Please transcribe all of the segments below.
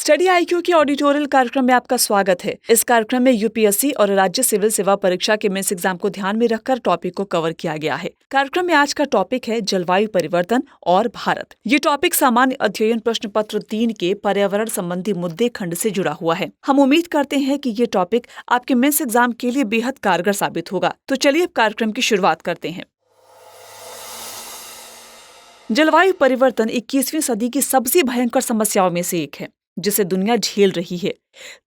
Study IQ के ऑडिटोरियल कार्यक्रम में आपका स्वागत है। इस कार्यक्रम में यूपीएससी और राज्य सिविल सेवा परीक्षा के मेंस एग्जाम को ध्यान में रखकर टॉपिक को कवर किया गया है। कार्यक्रम में आज का टॉपिक है जलवायु परिवर्तन और भारत। ये टॉपिक सामान्य अध्ययन प्रश्न पत्र 3 के पर्यावरण संबंधी मुद्दे खंड से जुड़ा हुआ है। हम उम्मीद करते हैं कि ये टॉपिक आपके मेंस एग्जाम के लिए बेहद कारगर साबित होगा। तो चलिए अब कार्यक्रम की शुरुआत करते हैं। जलवायु परिवर्तन 21वीं सदी की सबसे भयंकर समस्याओं में से एक है, जिसे दुनिया झेल रही है।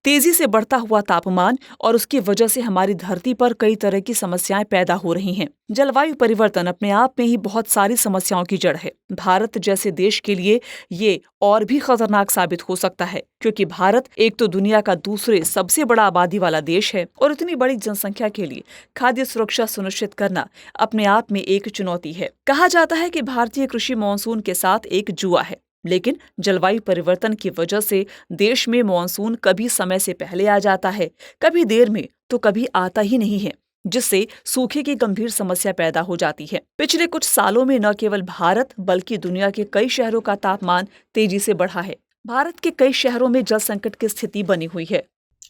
तेजी से बढ़ता हुआ तापमान और उसकी वजह से हमारी धरती पर कई तरह की समस्याएं पैदा हो रही हैं। जलवायु परिवर्तन अपने आप में ही बहुत सारी समस्याओं की जड़ है। भारत जैसे देश के लिए ये और भी खतरनाक साबित हो सकता है, क्योंकि भारत एक तो दुनिया का दूसरे सबसे बड़ा आबादी वाला देश है और इतनी बड़ी जनसंख्या के लिए खाद्य सुरक्षा सुनिश्चित करना अपने आप में एक चुनौती है। कहा जाता है कि भारतीय कृषि मानसून के साथ एक जुआ है, लेकिन जलवायु परिवर्तन की वजह से देश में मानसून कभी समय से पहले आ जाता है, कभी देर में तो कभी आता ही नहीं है, जिससे सूखे की गंभीर समस्या पैदा हो जाती है। पिछले कुछ सालों में न केवल भारत बल्कि दुनिया के कई शहरों का तापमान तेजी से बढ़ा है। भारत के कई शहरों में जल संकट की स्थिति बनी हुई है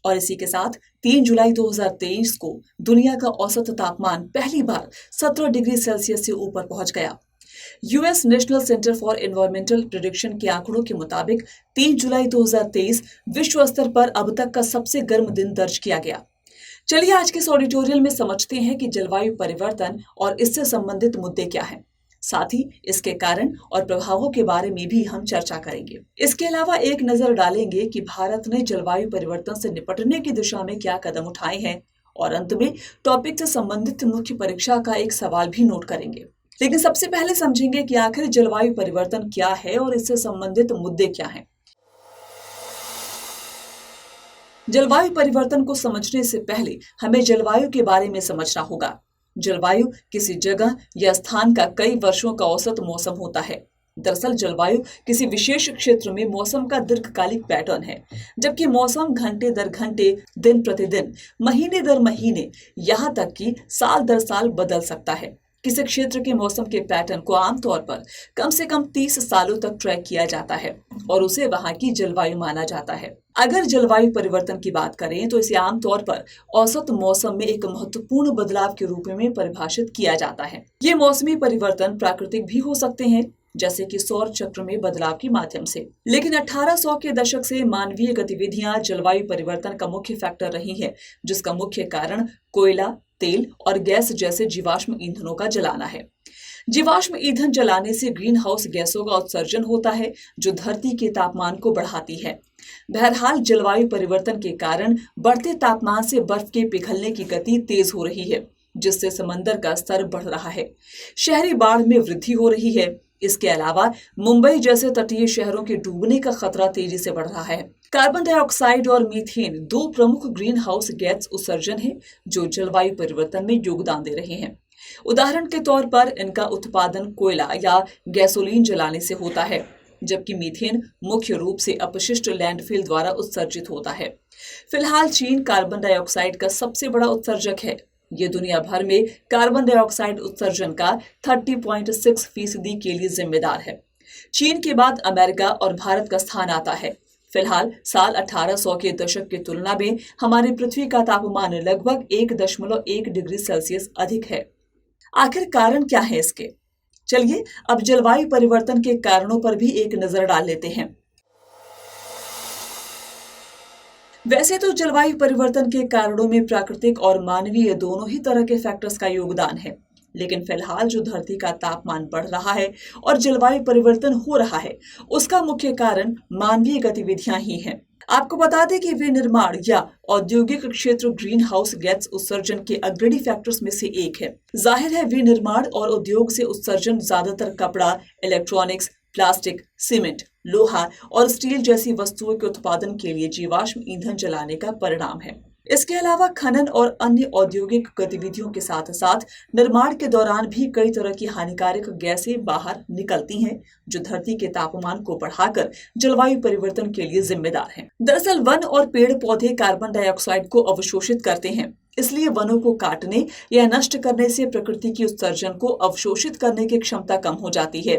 और इसी के साथ 3 जुलाई 2023 को दुनिया का औसत तापमान पहली बार 17 डिग्री सेल्सियस से ऊपर पहुंच गया। US national centre for environmental prediction के आंकड़ों के मुताबिक 3 जुलाई 2023 विश्व स्तर पर अब तक का सबसे गर्म दिन दर्ज किया गया। चलिए आज के इस ऑडिटोरियल में समझते हैं कि जलवायु परिवर्तन और इससे संबंधित मुद्दे क्या हैं। साथ ही इसके कारण और प्रभावों के बारे में भी हम चर्चा करेंगे। इसके अलावा एक नजर डालेंगे कि भारत ने जलवायु परिवर्तन से निपटने की दिशा में क्या कदम उठाए हैं और अंत में टॉपिक से संबंधित मुख्य परीक्षा का एक सवाल भी नोट करेंगे। लेकिन सबसे पहले समझेंगे कि आखिर जलवायु परिवर्तन क्या है और इससे संबंधित मुद्दे क्या हैं। जलवायु परिवर्तन को समझने से पहले हमें जलवायु के बारे में समझना होगा। जलवायु किसी जगह या स्थान का कई वर्षों का औसत मौसम होता है। दरअसल जलवायु किसी विशेष क्षेत्र में मौसम का दीर्घकालिक पैटर्न है, जबकि मौसम घंटे दर घंटे, दिन प्रतिदिन, महीने दर महीने, यहाँ तक कि साल दर साल बदल सकता है। किसी क्षेत्र के मौसम के पैटर्न को आमतौर पर कम से कम 30 सालों तक ट्रैक किया जाता है और उसे वहां की जलवायु माना जाता है। अगर जलवायु परिवर्तन की बात करें तो इसे आमतौर पर औसत मौसम में एक महत्वपूर्ण बदलाव के रूप में परिभाषित किया जाता है। ये मौसमी परिवर्तन प्राकृतिक भी हो सकते हैं, जैसे कि सौर चक्र में बदलाव के माध्यम से, लेकिन 1800 के दशक से मानवीय गतिविधियां जलवायु परिवर्तन का मुख्य फैक्टर रही है, जिसका मुख्य कारण कोयला, तेल और गैस जैसे जीवाश्म ईंधनों का जलाना है। जीवाश्म ईंधन जलाने से ग्रीन हाउस गैसों का उत्सर्जन होता है, जो धरती के तापमान को बढ़ाती है। बहरहाल जलवायु परिवर्तन के कारण बढ़ते तापमान से बर्फ के पिघलने की गति तेज हो रही है, जिससे समंदर का स्तर बढ़ रहा है। शहरी बाढ़ में वृद्धि हो रही है। इसके अलावा मुंबई जैसे तटीय शहरों के डूबने का खतरा तेजी से बढ़ रहा है। कार्बन डाइऑक्साइड और मीथेन 2 प्रमुख ग्रीन हाउस गैस उत्सर्जन हैं, जो जलवायु परिवर्तन में योगदान दे रहे हैं। उदाहरण के तौर पर इनका उत्पादन कोयला या गैसोलीन जलाने से होता है, जबकि मीथेन मुख्य रूप से अपशिष्ट लैंडफिल द्वारा उत्सर्जित होता है। फिलहाल चीन कार्बन डाइऑक्साइड का सबसे बड़ा उत्सर्जक है। ये दुनिया भर में कार्बन डाइऑक्साइड उत्सर्जन का 30.6% के लिए जिम्मेदार है। चीन के बाद अमेरिका और भारत का स्थान आता है। फिलहाल साल 1800 के दशक की तुलना में हमारी पृथ्वी का तापमान लगभग 1.1 डिग्री सेल्सियस अधिक है। आखिर कारण क्या है इसके? चलिए अब जलवायु परिवर्तन के कारणों पर भी एक नजर डाल लेते हैं। वैसे तो जलवायु परिवर्तन के कारणों में प्राकृतिक और मानवीय दोनों ही तरह के फैक्टर्स का योगदान है, लेकिन फिलहाल जो धरती का तापमान बढ़ रहा है और जलवायु परिवर्तन हो रहा है, उसका मुख्य कारण मानवीय गतिविधियां ही हैं। आपको बता दें कि विनिर्माण या औद्योगिक क्षेत्र ग्रीन हाउस गैस उत्सर्जन के अग्रणी फैक्टर्स में से एक है। जाहिर है विनिर्माण और उद्योग से उत्सर्जन ज्यादातर कपड़ा, इलेक्ट्रॉनिक्स, प्लास्टिक, सीमेंट, लोहा और स्टील जैसी वस्तुओं के उत्पादन के लिए जीवाश्म ईंधन जलाने का परिणाम है। इसके अलावा खनन और अन्य औद्योगिक गतिविधियों के साथ साथ निर्माण के दौरान भी कई तरह की हानिकारक गैसें बाहर निकलती हैं, जो धरती के तापमान को बढ़ाकर जलवायु परिवर्तन के लिए जिम्मेदार हैं। दरअसल वन और पेड़ पौधे कार्बन डाइऑक्साइड को अवशोषित करते हैं, इसलिए वनों को काटने या नष्ट करने से प्रकृति की उत्सर्जन को अवशोषित करने की क्षमता कम हो जाती है।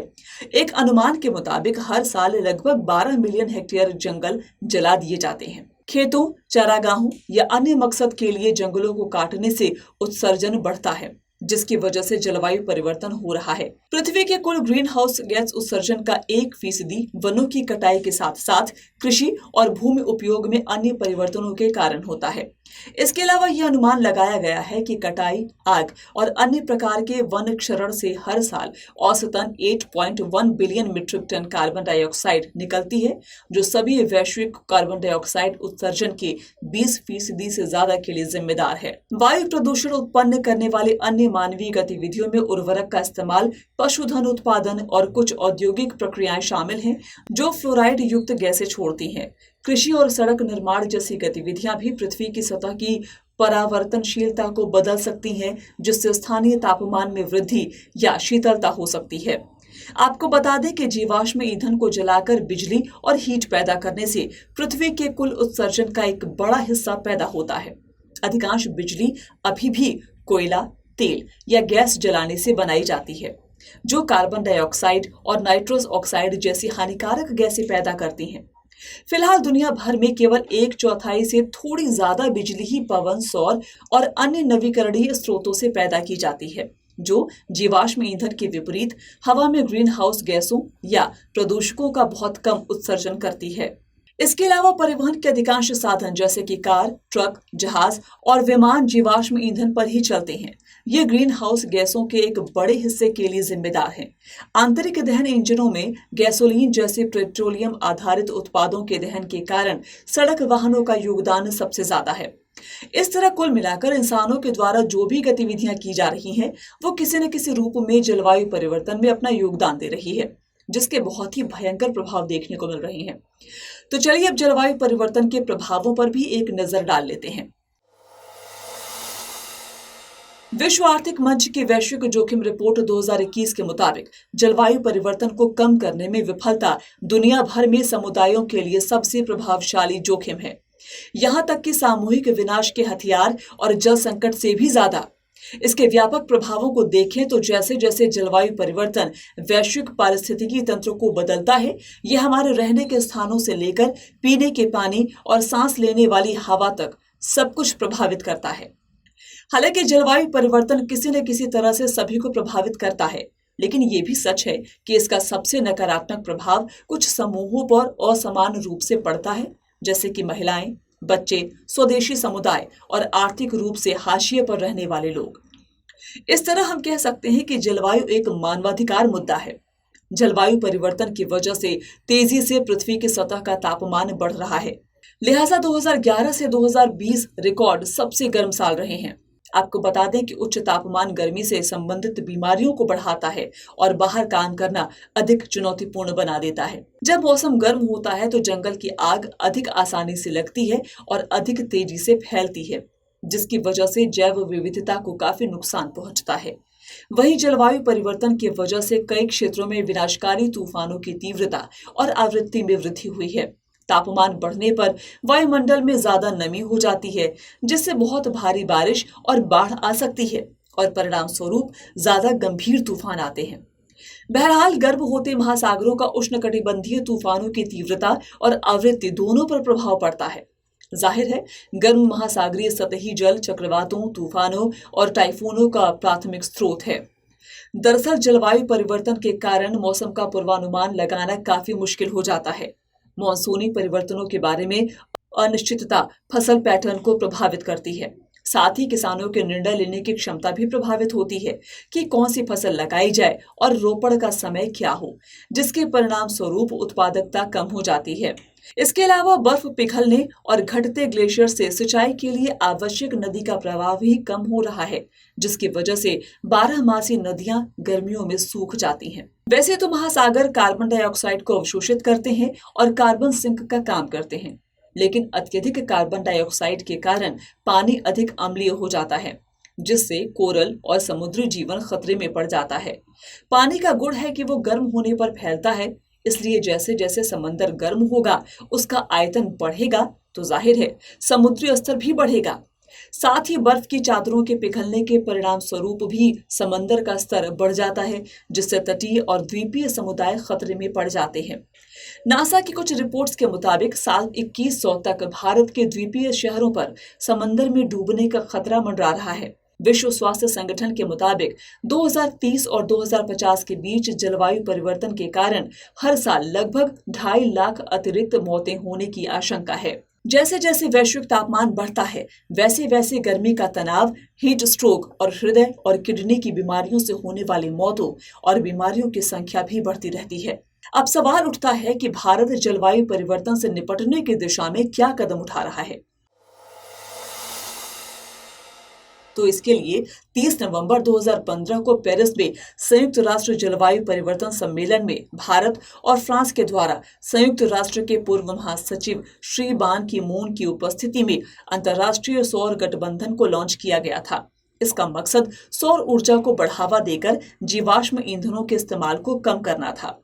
एक अनुमान के मुताबिक हर साल लगभग 12 मिलियन हेक्टेयर जंगल जला दिए जाते हैं। खेतों, चारागाहों या अन्य मकसद के लिए जंगलों को काटने से उत्सर्जन बढ़ता है, जिसकी वजह से जलवायु परिवर्तन हो रहा है। पृथ्वी के कुल ग्रीन हाउस गैस उत्सर्जन का 1% वनों की कटाई के साथ साथ कृषि और भूमि उपयोग में अन्य परिवर्तनों के कारण होता है। इसके अलावा यह अनुमान लगाया गया है कि कटाई, आग और अन्य प्रकार के वन क्षरण से हर साल औसतन 8.1 billion metric ton carbon dioxide निकलती है, जो सभी वैश्विक कार्बन डाइऑक्साइड उत्सर्जन के 20% से ज्यादा के लिए जिम्मेदार है। वायु प्रदूषण उत्पन्न करने वाले अन्य मानवीय गतिविधियों में उर्वरक का इस्तेमाल, पशुधन उत्पादन और कुछ औद्योगिक प्रक्रियाएं शामिल हैं, जो फ्लोराइड युक्त गैसें छोड़ती हैं। कृषि और सड़क निर्माण जैसी गतिविधियां भी पृथ्वी की सतह की परावर्तनशीलता को बदल सकती हैं, जिससे स्थानीय तापमान में वृद्धि या शीतलता हो सकती है। आपको बता दें कि जीवाश्म ईंधन को जलाकर बिजली और हीट पैदा करने से पृथ्वी के कुल उत्सर्जन का एक बड़ा हिस्सा पैदा होता है। अधिकांश बिजली अभी भी कोयला, तेल या गैस जलाने से बनाई जाती है, जो कार्बन डाइऑक्साइड और नाइट्रस ऑक्साइड जैसी हानिकारक गैसें पैदा करती हैं। फिलहाल दुनिया भर में केवल 1/4 से थोड़ी ज्यादा बिजली ही पवन, सौर और अन्य नवीकरणीय स्रोतों से पैदा की जाती है, जो जीवाश्म ईंधन के विपरीत हवा में ग्रीन हाउस गैसों या प्रदूषकों का बहुत कम उत्सर्जन करती है। इसके अलावा परिवहन के अधिकांश साधन जैसे कि कार, ट्रक, जहाज और विमान जीवाश्म ईंधन पर ही चलते हैं। ये ग्रीन हाउस गैसों के एक बड़े हिस्से के लिए जिम्मेदार हैं। आंतरिक दहन इंजनों में गैसोलीन जैसे पेट्रोलियम आधारित उत्पादों के दहन के कारण सड़क वाहनों का योगदान सबसे ज्यादा है। इस तरह कुल मिलाकर इंसानों के द्वारा जो भी गतिविधियां की जा रही हैं, वो किसी न किसी रूप में जलवायु परिवर्तन में अपना योगदान दे रही है, जिसके बहुत ही भयंकर प्रभाव देखने को मिल रहे हैं। तो चलिए अब जलवायु परिवर्तन के प्रभावों पर भी एक नजर डाल लेते हैं। विश्व आर्थिक मंच की वैश्विक जोखिम रिपोर्ट 2021 के मुताबिक जलवायु परिवर्तन को कम करने में विफलता दुनिया भर में समुदायों के लिए सबसे प्रभावशाली जोखिम है। यहां तक कि सामूहिक विनाश के हथियार और जल संकट से भी ज्यादा। इसके व्यापक प्रभावों को देखें तो जैसे जैसे जलवायु परिवर्तन वैश्विक पारिस्थितिकी तंत्र को बदलता है, यह हमारे रहने के स्थानों से लेकर पीने के पानी और सांस लेने वाली हवा तक सब कुछ प्रभावित करता है। हालांकि जलवायु परिवर्तन किसी न किसी तरह से सभी को प्रभावित करता है, लेकिन ये भी सच है कि इसका सबसे नकारात्मक प्रभाव कुछ समूहों पर असमान रूप से पड़ता है, जैसे कि महिलाएं, बच्चे, स्वदेशी समुदाय और आर्थिक रूप से हाशिए पर रहने वाले लोग। इस तरह हम कह सकते हैं कि जलवायु एक मानवाधिकार मुद्दा है। जलवायु परिवर्तन की वजह से तेजी से पृथ्वी की सतह का तापमान बढ़ रहा है। लिहाजा 2011 से 2020 रिकॉर्ड सबसे गर्म साल रहे हैं। आपको बता दें कि उच्च तापमान गर्मी से संबंधित बीमारियों को बढ़ाता है और बाहर काम करना अधिक चुनौतीपूर्ण बना देता है। जब मौसम गर्म होता है तो जंगल की आग अधिक आसानी से लगती है और अधिक तेजी से फैलती है, जिसकी वजह से जैव विविधता को काफी नुकसान पहुंचता है। वहीं जलवायु परिवर्तन की वजह से कई क्षेत्रों में विनाशकारी तूफानों की तीव्रता और आवृत्ति में वृद्धि हुई है। तापमान बढ़ने पर वायुमंडल में ज्यादा नमी हो जाती है, जिससे बहुत भारी बारिश और बाढ़ आ सकती है और परिणाम स्वरूप ज्यादा गंभीर तूफान आते हैं। बहरहाल गर्म होते महासागरों का उष्णकटिबंधीय तूफानों की तीव्रता और आवृत्ति दोनों पर प्रभाव पड़ता है। जाहिर है, गर्म महासागरीय सतही जल चक्रवातों, तूफानों और टाइफूनों का प्राथमिक स्रोत है। दरअसल जलवायु परिवर्तन के कारण मौसम का पूर्वानुमान लगाना काफी मुश्किल हो जाता है। मॉनसूनी परिवर्तनों के बारे में अनिश्चितता फसल पैटर्न को प्रभावित करती है। साथ ही किसानों के निर्णय लेने की क्षमता भी प्रभावित होती है कि कौन सी फसल लगाई जाए और रोपण का समय क्या हो, जिसके परिणाम स्वरूप उत्पादकता कम हो जाती है। इसके अलावा बर्फ पिघलने और घटते ग्लेशियर से सिंचाई के लिए आवश्यक नदी का प्रवाह भी कम हो रहा है, जिसकी वजह से 12मासी नदियां गर्मियों में सूख जाती हैं। वैसे तो महासागर कार्बन डाइऑक्साइड को अवशोषित करते हैं और कार्बन सिंक का काम करते हैं, लेकिन अत्यधिक कार्बन डाइऑक्साइड के कारण पानी अधिक अम्लीय हो जाता है, जिससे कोरल और समुद्री जीवन खतरे में पड़ जाता है। पानी का गुण है कि वो गर्म होने पर फैलता है, इसलिए जैसे जैसे समंदर गर्म होगा उसका आयतन बढ़ेगा तो जाहिर है समुद्री स्तर भी बढ़ेगा। साथ ही बर्फ की चादरों के पिघलने के परिणाम स्वरूप भी समंदर का स्तर बढ़ जाता है, जिससे तटीय और द्वीपीय समुदाय खतरे में पड़ जाते हैं। नासा की कुछ रिपोर्ट्स के मुताबिक साल 2100 तक भारत के द्वीपीय शहरों पर समंदर में डूबने का खतरा मंडरा रहा है। विश्व स्वास्थ्य संगठन के मुताबिक 2030 और 2050 के बीच जलवायु परिवर्तन के कारण हर साल लगभग 2.5 लाख अतिरिक्त मौतें होने की आशंका है। जैसे जैसे वैश्विक तापमान बढ़ता है, वैसे वैसे गर्मी का तनाव, हीट स्ट्रोक और हृदय और किडनी की बीमारियों से होने वाली मौतों और बीमारियों की संख्या भी बढ़ती रहती है। अब सवाल उठता है कि भारत जलवायु परिवर्तन से निपटने की दिशा में क्या कदम उठा रहा है। तो इसके लिए 30 नवंबर 2015 को पेरिस में संयुक्त राष्ट्र जलवायु परिवर्तन सम्मेलन में भारत और फ्रांस के द्वारा संयुक्त राष्ट्र के पूर्व महासचिव श्री बान की मून की उपस्थिति में अंतर्राष्ट्रीय सौर गठबंधन को लॉन्च किया गया था। इसका मकसद सौर ऊर्जा को बढ़ावा देकर जीवाश्म ईंधनों के इस्तेमाल को कम करना था।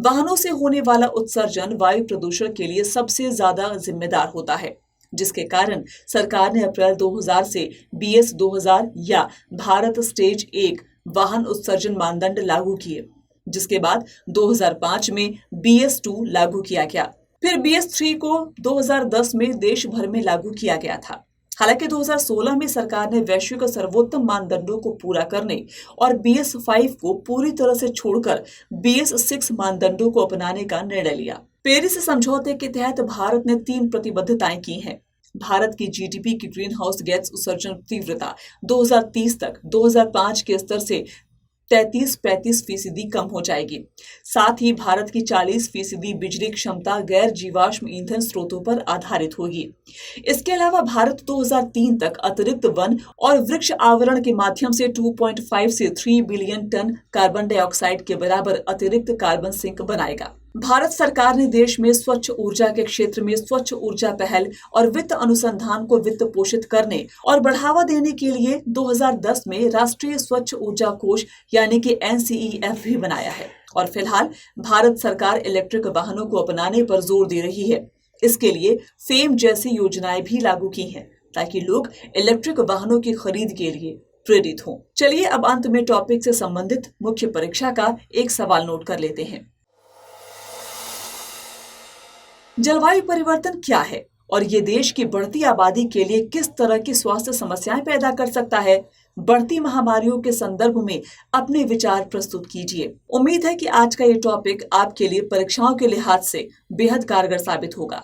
वाहनों से होने वाला उत्सर्जन वायु प्रदूषण के लिए सबसे ज्यादा जिम्मेदार होता है, जिसके कारण सरकार ने अप्रैल 2000 से BS 2000 या भारत स्टेज 1 वाहन उत्सर्जन मानदंड लागू किए, जिसके बाद 2005 में BS 2 लागू किया गया। फिर BS 3 को 2010 में देश भर में लागू किया गया था। हालांकि 2016 में सरकार ने वैश्विक सर्वोत्तम मानदंडों को पूरा करने और BS 5 को पूरी तरह से छोड़कर BS 6 मानदंडों को अपनाने का निर्णय लिया। पेरिस समझौते के तहत भारत ने 3 प्रतिबद्धताएं की हैं। भारत की GDP की ग्रीन हाउस गैस उत्सर्जन तीव्रता 2030 तक 2005 के स्तर से 33-35% कम हो जाएगी। साथ ही भारत की 40% बिजली क्षमता गैर जीवाश्म ईंधन स्रोतों पर आधारित होगी। इसके अलावा भारत 2003 तक अतिरिक्त वन और वृक्ष आवरण के माध्यम से 2.5 से 3 बिलियन टन कार्बन डाइऑक्साइड के बराबर अतिरिक्त कार्बन सिंक बनाएगा। भारत सरकार ने देश में स्वच्छ ऊर्जा के क्षेत्र में स्वच्छ ऊर्जा पहल और वित्त अनुसंधान को वित्त पोषित करने और बढ़ावा देने के लिए 2010 में राष्ट्रीय स्वच्छ ऊर्जा कोष यानी कि NCEF भी बनाया है। और फिलहाल भारत सरकार इलेक्ट्रिक वाहनों को अपनाने पर जोर दे रही है। इसके लिए फेम जैसी योजनाएं भी लागू की हैं, ताकि लोग इलेक्ट्रिक वाहनों की खरीद के लिए प्रेरित हों। चलिए अब अंत में टॉपिक से संबंधित मुख्य परीक्षा का एक सवाल नोट कर लेते हैं। जलवायु परिवर्तन क्या है और ये देश की बढ़ती आबादी के लिए किस तरह की स्वास्थ्य समस्याएं पैदा कर सकता है? बढ़ती महामारियों के संदर्भ में अपने विचार प्रस्तुत कीजिए। उम्मीद है कि आज का ये टॉपिक आपके लिए परीक्षाओं के लिहाज से बेहद कारगर साबित होगा।